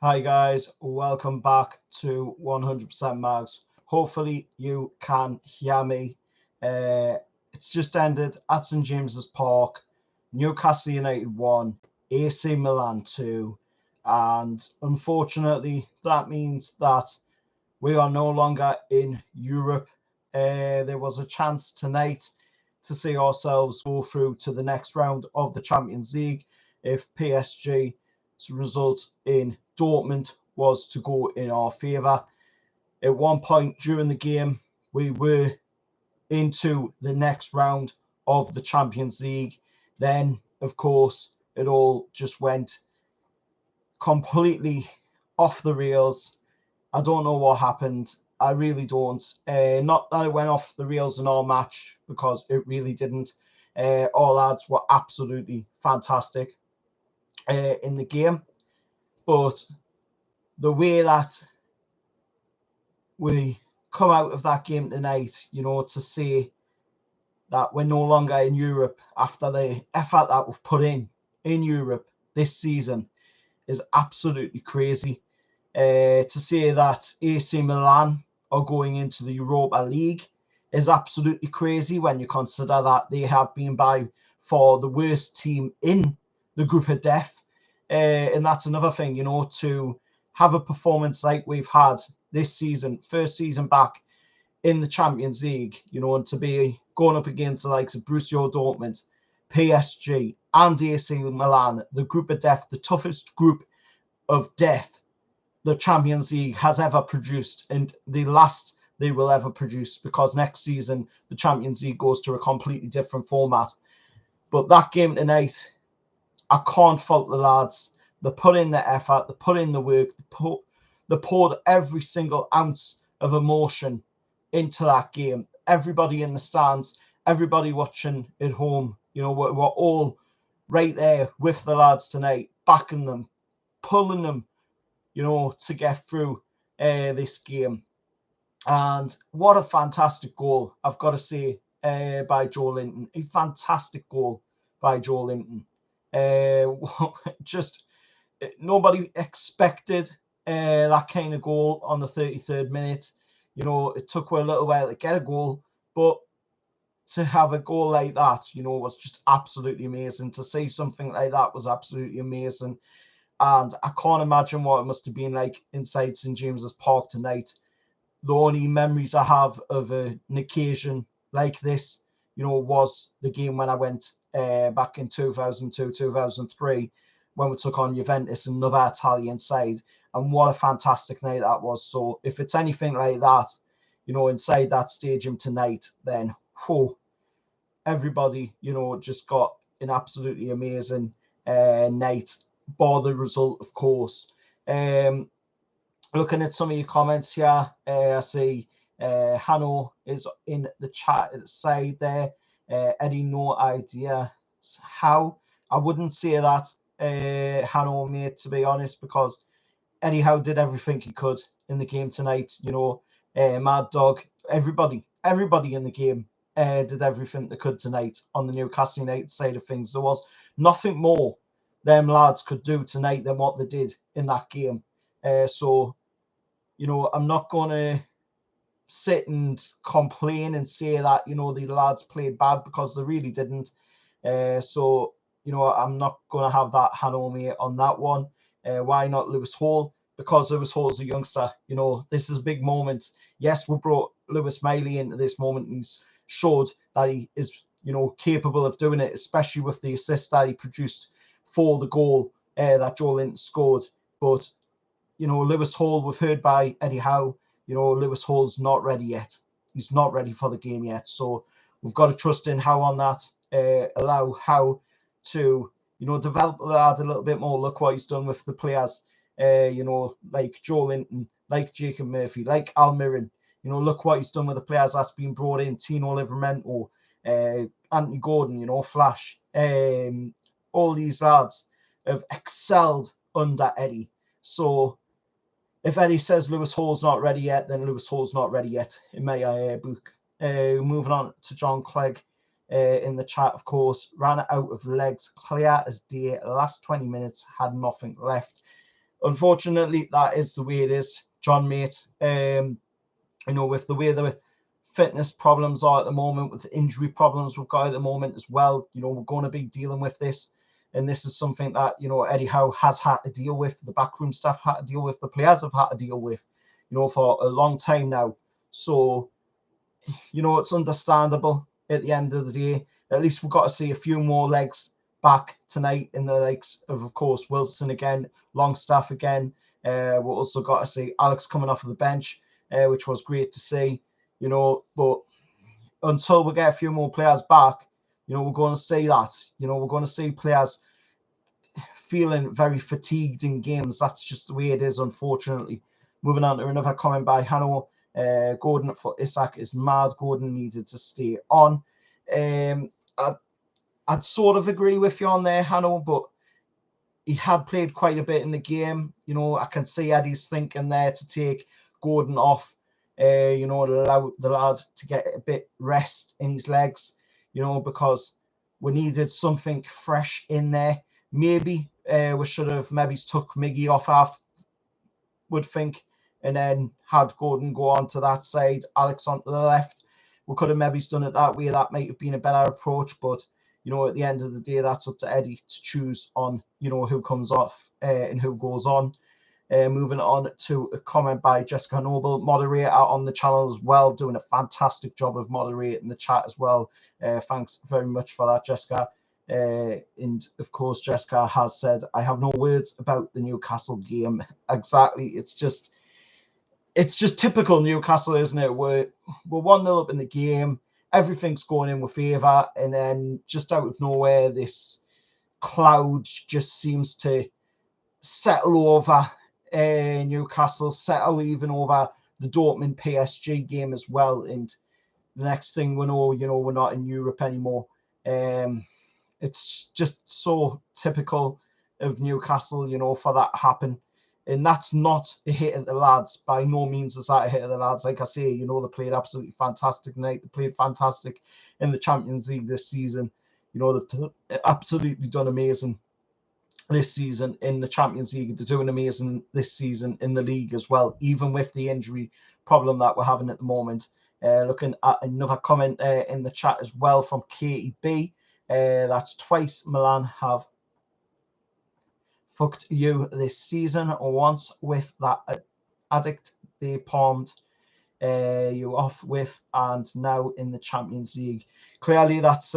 Hi guys, welcome back to 100% Mags. Hopefully you can hear me. Uh, it's just ended at St James's Park. Newcastle United 1, AC Milan 2, and unfortunately that means that we are no longer in Europe. There was a chance tonight to see ourselves go through to the next round of the Champions League if PSG's result in Dortmund was to go in our favour. At one point during the game, we were into the next round of the Champions League. Then, of course, it all just went completely off the rails. I don't know what happened. I really don't. Not that it went off the rails in our match, because it really didn't. Our lads were absolutely fantastic in the game. But the way that we come out of that game tonight, to say that we're no longer in Europe after the effort that we've put in Europe this season is absolutely crazy. To say that AC Milan are going into the Europa League is absolutely crazy when you consider that they have been by for the worst team in the group of death. And that's another thing, to have a performance like we've had this season, first season back in the Champions League, and to be going up against the likes of Borussia Dortmund, PSG, and AC Milan, the group of death, the toughest group of death the Champions League has ever produced, and the last they will ever produce, because next season the Champions League goes to a completely different format. But that game tonight, I can't fault the lads. They put in the effort, they put in the work, they poured every single ounce of emotion into that game. Everybody in the stands, everybody watching at home, we're all right there with the lads tonight, backing them, pulling them, to get through this game. And what a fantastic goal, I've got to say, by Joe Linton. A fantastic goal by Joe Linton. Just nobody expected that kind of goal on the 33rd minute. It took a little while to get a goal, but to have a goal like that, was just absolutely amazing. To see something like that was absolutely amazing. And I can't imagine what it must have been like inside St James's Park tonight. The only memories I have of an occasion like this, was the game when I went back in 2002, 2003, when we took on Juventus, another Italian side. And what a fantastic night that was. So if it's anything like that, inside that stadium tonight, then everybody, just got an absolutely amazing night, bar the result, of course. Looking at some of your comments here, I see Hanno is in the chat at the side there. Eddie, no idea how. I wouldn't say that, Hanno, mate, to be honest, because Eddie Howe did everything he could in the game tonight. Mad Dog, everybody in the game did everything they could tonight on the Newcastle United side of things. There was nothing more them lads could do tonight than what they did in that game. So, I'm not going to sit and complain and say that, the lads played bad, because they really didn't. So, I'm not going to have that Hanome on that one. Why not Lewis Hall? Because Lewis Hall's a youngster. This is a big moment. Yes, we brought Lewis Miley into this moment, and he's showed that he is, capable of doing it, especially with the assist that he produced for the goal that Joe Linton scored. But, Lewis Hall, we've heard by Eddie Howe, Lewis Hall's not ready yet. He's not ready for the game yet. So we've got to trust in Howe on that, allow Howe to, develop the lad a little bit more. Look what he's done with the players, like Joe Linton, like Jacob Murphy, like Almiron. Look what he's done with the players that's been brought in. Tino Livramento, Anthony Gordon, Flash. All these lads have excelled under Eddie. So if Eddie says Lewis Hall's not ready yet, then Lewis Hall's not ready yet in my book. Moving on to John Clegg in the chat, of course. Ran out of legs, clear as day. Last 20 minutes, had nothing left. unfortunately, that is the way it is, John, mate. With the way the fitness problems are at the moment, with the injury problems we've got at the moment as well, we're going to be dealing with this. And this is something that, Eddie Howe has had to deal with, the backroom staff had to deal with, the players have had to deal with, for a long time now. So, it's understandable at the end of the day. At least we've got to see a few more legs back tonight in the likes of course, Wilson again, Longstaff again. We've also got to see Alex coming off of the bench, which was great to see, but until we get a few more players back, we're going to see that, we're going to see players feeling very fatigued in games. That's just the way it is, unfortunately. Moving on to another comment by Hano. Gordon for Isak is mad. Gordon needed to stay on. I'd sort of agree with you on there, Hano, but he had played quite a bit in the game. I can see Eddie's thinking there to take Gordon off, to allow the lad to get a bit rest in his legs, because we needed something fresh in there. Maybe we should have maybe took Miggy off half, would think, and then had Gordon go on to that side, Alex onto the left. We could have maybe done it that way. That might have been a better approach, but at the end of the day, that's up to Eddie to choose on, who comes off and who goes on. Moving on to a comment by Jessica Noble, moderator on the channel as well, doing a fantastic job of moderating the chat as well. Thanks very much for that, Jessica. And of course, Jessica has said, I have no words about the Newcastle game. Exactly. It's just typical Newcastle, isn't it? We're 1-0 up in the game. Everything's going in with favour, and then just out of nowhere, this cloud just seems to settle over Newcastle, settle even over the Dortmund PSG game as well. And the next thing we know, we're not in Europe anymore. It's just so typical of Newcastle, for that to happen. And that's not a hit at the lads. By no means is that a hit at the lads. Like I say, they played absolutely fantastic tonight. They played fantastic in the Champions League this season. They've absolutely done amazing this season in the Champions League. They're doing amazing this season in the league as well, even with the injury problem that we're having at the moment. Looking at another comment in the chat as well from Katie B. That's twice Milan have fucked you this season, or once with that addict they palmed you off with, and now in the Champions League. Clearly, that's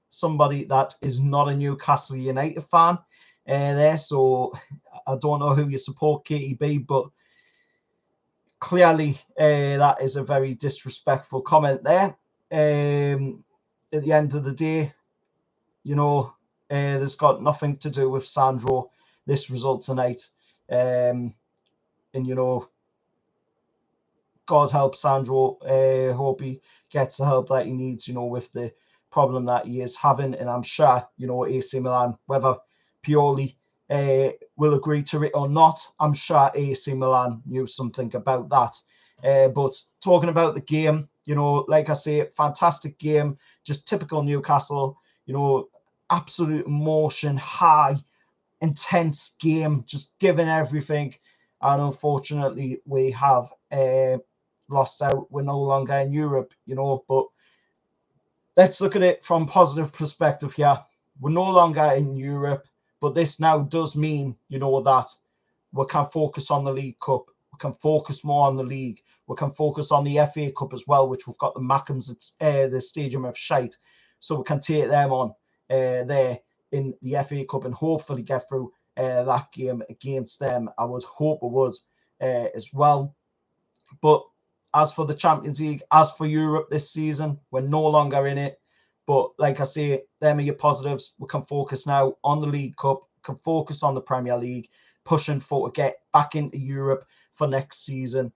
somebody that is not a Newcastle United fan there, so I don't know who you support, Katie B, but clearly that is a very disrespectful comment there. At the end of the day, there's got nothing to do with Sandro, this result tonight. And, God help Sandro. Hope he gets the help that he needs, with the problem that he is having. And I'm sure, AC Milan, whether Pioli will agree to it or not, I'm sure AC Milan knew something about that. But talking about the game, like I say, fantastic game, just typical Newcastle, absolute emotion, high, intense game, just giving everything. And unfortunately, we have lost out. We're no longer in Europe, but let's look at it from a positive perspective here. We're no longer in Europe, but this now does mean, that we can focus on the League Cup. We can focus more on the league. We can focus on the FA Cup as well, which we've got the Mackems at the Stadium of Shite. So we can take them on there in the FA Cup and hopefully get through that game against them. I would hope we would as well. But as for the Champions League, as for Europe this season, we're no longer in it. But like I say, them are your positives. We can focus now on the League Cup, can focus on the Premier League, pushing for to get back into Europe for next season.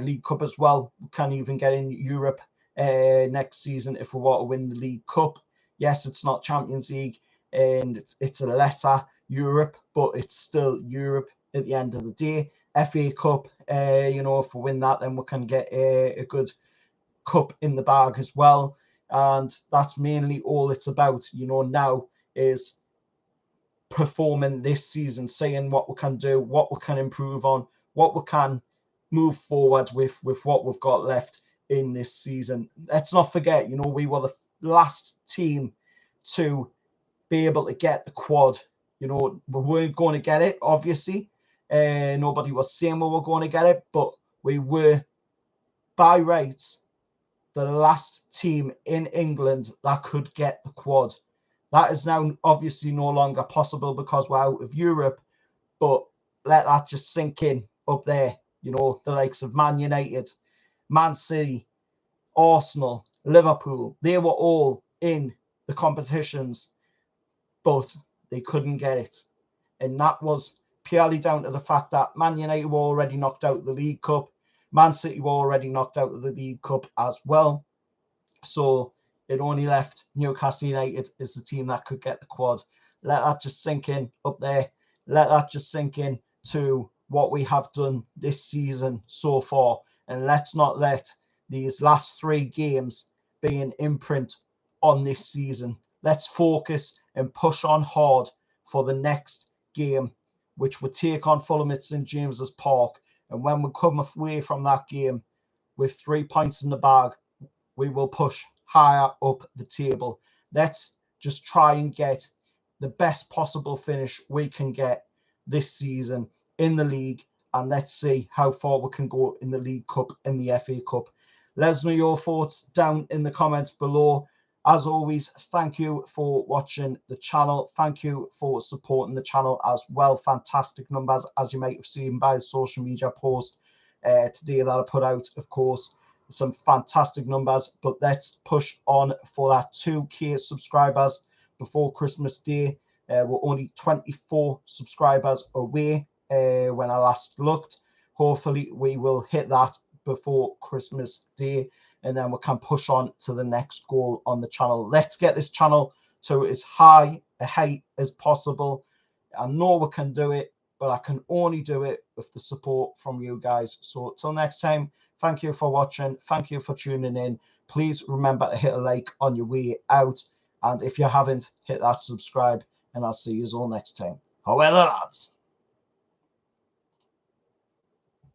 League Cup as well. We can even get in Europe next season if we want to win the League Cup. Yes, it's not Champions League and it's a lesser Europe, but it's still Europe at the end of the day. FA Cup, if we win that, then we can get a good cup in the bag as well. And that's mainly all it's about, now is performing this season, seeing what we can do, what we can improve on, what we can move forward with what we've got left in this season. Let's not forget, you know, we were the last team to be able to get the quad. You know, we weren't going to get it, obviously. Nobody was saying we were going to get it, but we were, by rights, the last team in England that could get the quad. That is now obviously no longer possible because we're out of Europe, but let that just sink in up there. You know, the likes of Man United, Man City, Arsenal, Liverpool, they were all in the competitions, but they couldn't get it. And that was purely down to the fact that Man United were already knocked out of the League Cup. Man City were already knocked out of the League Cup as well. So it only left Newcastle United as the team that could get the quad. Let that just sink in up there. Let that just sink in to what we have done this season so far. And let's not let these last 3 games be an imprint on this season. Let's focus and push on hard for the next game, which would take on Fulham at St James's Park. And when we come away from that game with 3 points in the bag, we will push higher up the table. Let's just try and get the best possible finish we can get this season in the league, and let's see how far we can go in the League Cup and the FA Cup. Let us know your thoughts down in the comments below. As always, thank you for watching the channel. Thank you for supporting the channel as well. Fantastic numbers, as you might have seen by the social media post today that I put out, of course. Some fantastic numbers, but let's push on for that 2K subscribers before Christmas Day. We're only 24 subscribers away when I last looked. Hopefully we will hit that before Christmas Day, and then we can push on to the next goal on the channel. Let's get this channel to as high a height as possible. I know we can do it, but I can only do it with the support from you guys. So till next time, thank you for watching. Thank you for tuning in. Please remember to hit a like on your way out. And if you haven't, hit that subscribe. And I'll see you all next time. However, lads.